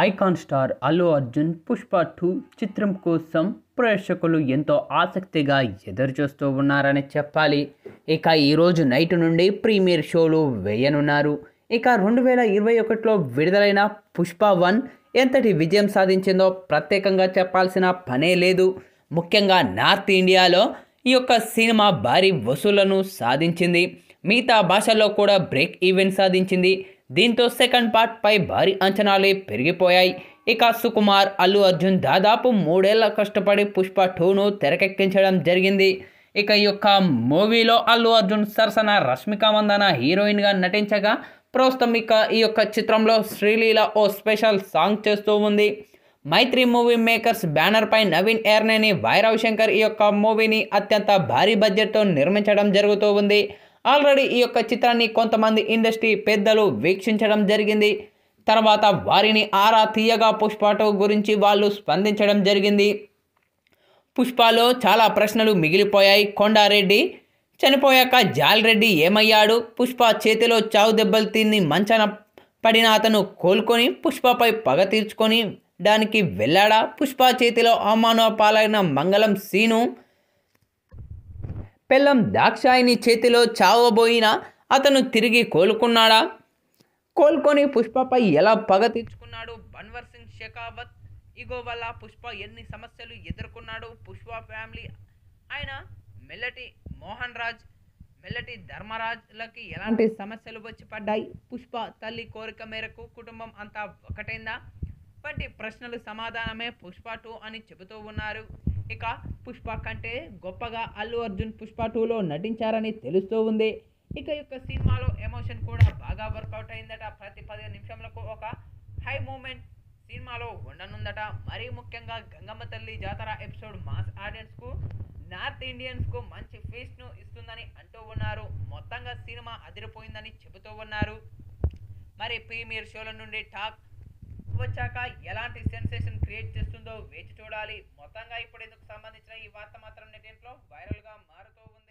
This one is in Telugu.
ఐకాన్ స్టార్ అల్లు అర్జున్ 'పుష్ప 2' చిత్రం కోసం ప్రేక్షకులు ఎంతో ఆసక్తిగా ఎదురుచూస్తూ ఉన్నారని చెప్పాలి. ఇక ఈరోజు నైట్ నుండి ప్రీమియర్ షోలు వేయనున్నారు. ఇక 2021లో విడుదలైన 'పుష్ప 1' ఎంతటి విజయం సాధించిందో ప్రత్యేకంగా చెప్పాల్సిన పనే లేదు. ముఖ్యంగా నార్త్ ఇండియాలో ఈ యొక్క సినిమా భారీ వసూళ్లను సాధించింది. మిగతా భాషల్లో కూడా బ్రేక్ ఈవెన్ సాధించింది. దీంతో సెకండ్ పార్ట్ పై భారీ అంచనాలే పెరిగిపోయాయి. ఇక సుకుమార్, అల్లు అర్జున్ దాదాపు 3 ఏళ్ల కష్టపడి 'పుష్ప 2'ను తెరకెక్కించడం జరిగింది. ఇక ఈ యొక్క మూవీలో అల్లు అర్జున్ సరసన రష్మిక మందన హీరోయిన్గా నటించగా, ప్రస్తుతం ఇక ఈ యొక్క చిత్రంలో శ్రీలీల ఓ స్పెషల్ సాంగ్ చేస్తూ ఉంది. మైత్రి మూవీ మేకర్స్ బ్యానర్ పై నవీన్ ఎర్నేని, వైరవ్ శంకర్ ఈ యొక్క మూవీని అత్యంత భారీ బడ్జెట్తో నిర్మించడం జరుగుతూ ఉంది. ఆల్రెడీ ఈ యొక్క చిత్రాన్ని కొంతమంది ఇండస్ట్రీ పెద్దలు వీక్షించడం జరిగింది. తర్వాత వారిని ఆరా తీయగా 'పుష్ప 2' గురించి వాళ్ళు స్పందించడం జరిగింది. పుష్పలో చాలా ప్రశ్నలు మిగిలిపోయాయి. కొండారెడ్డి చనిపోయాక జాలరెడ్డి ఏమయ్యాడు? పుష్ప చేతిలో చావు దెబ్బలు తిని మంచాన పడిన అతను కోలుకొని పుష్పపై పగ తీర్చుకొని దానికి వెళ్ళాడా? పుష్ప చేతిలో అవమాన పాలైన మంగళం సీను పెళ్ళం దాక్షాయిని చేతిలో చావబోయిన అతను తిరిగి కోలుకున్నాడా? కోలుకొని పుష్పపై ఎలా పగ తీర్చుకున్నాడు? బన్వర్ సింగ్ షెకావత్ ఇగో వల్ల పుష్ప ఎన్ని సమస్యలు ఎదుర్కొన్నాడు? పుష్ప ఫ్యామిలీ ఆయన మెల్లటి మోహన్ రాజ్, మెల్లటి ధర్మరాజ్లకి ఎలాంటి సమస్యలు వచ్చి పడ్డాయి? పుష్ప తల్లి కోరిక మేరకు కుటుంబం అంతా ఒకటైందా? వంటి ప్రశ్నలు సమాధానమే 'పుష్ప 2' అని చెబుతూ ఉన్నారు. ఇక పుష్ప కంటే గొప్పగా అల్లు అర్జున్ 'పుష్ప 2'లో నటించారని తెలుస్తూ ఉంది. ఇక ఈ యొక్క సినిమాలో ఎమోషన్ కూడా బాగా వర్కౌట్ అయిందట. ప్రతి 15 నిమిషంలకు ఒక హై మూమెంట్ సినిమాలో ఉండనుందట. మరీ ముఖ్యంగా గంగమ్మ తల్లి జాతర ఎపిసోడ్ మాస్ ఆడియన్స్కు, నార్త్ ఇండియన్స్కు మంచి ఫీస్ట్ను ఇస్తుందని అంటూ ఉన్నారు. మొత్తంగా సినిమా అదిరిపోయిందని చెబుతూ ఉన్నారు. మరి ప్రీమియర్ షోల నుండి టాక్ వచ్చాక ఎలాంటి సెన్సేషన్ క్రియేట్ చేస్తుందో వేచి చూడాలి. మొత్తంగా ఇప్పుడు ఇందుకు సంబంధించిన ఈ వార్త మాత్రం నెటింట్లో వైరల్గా మారుతూ ఉంది.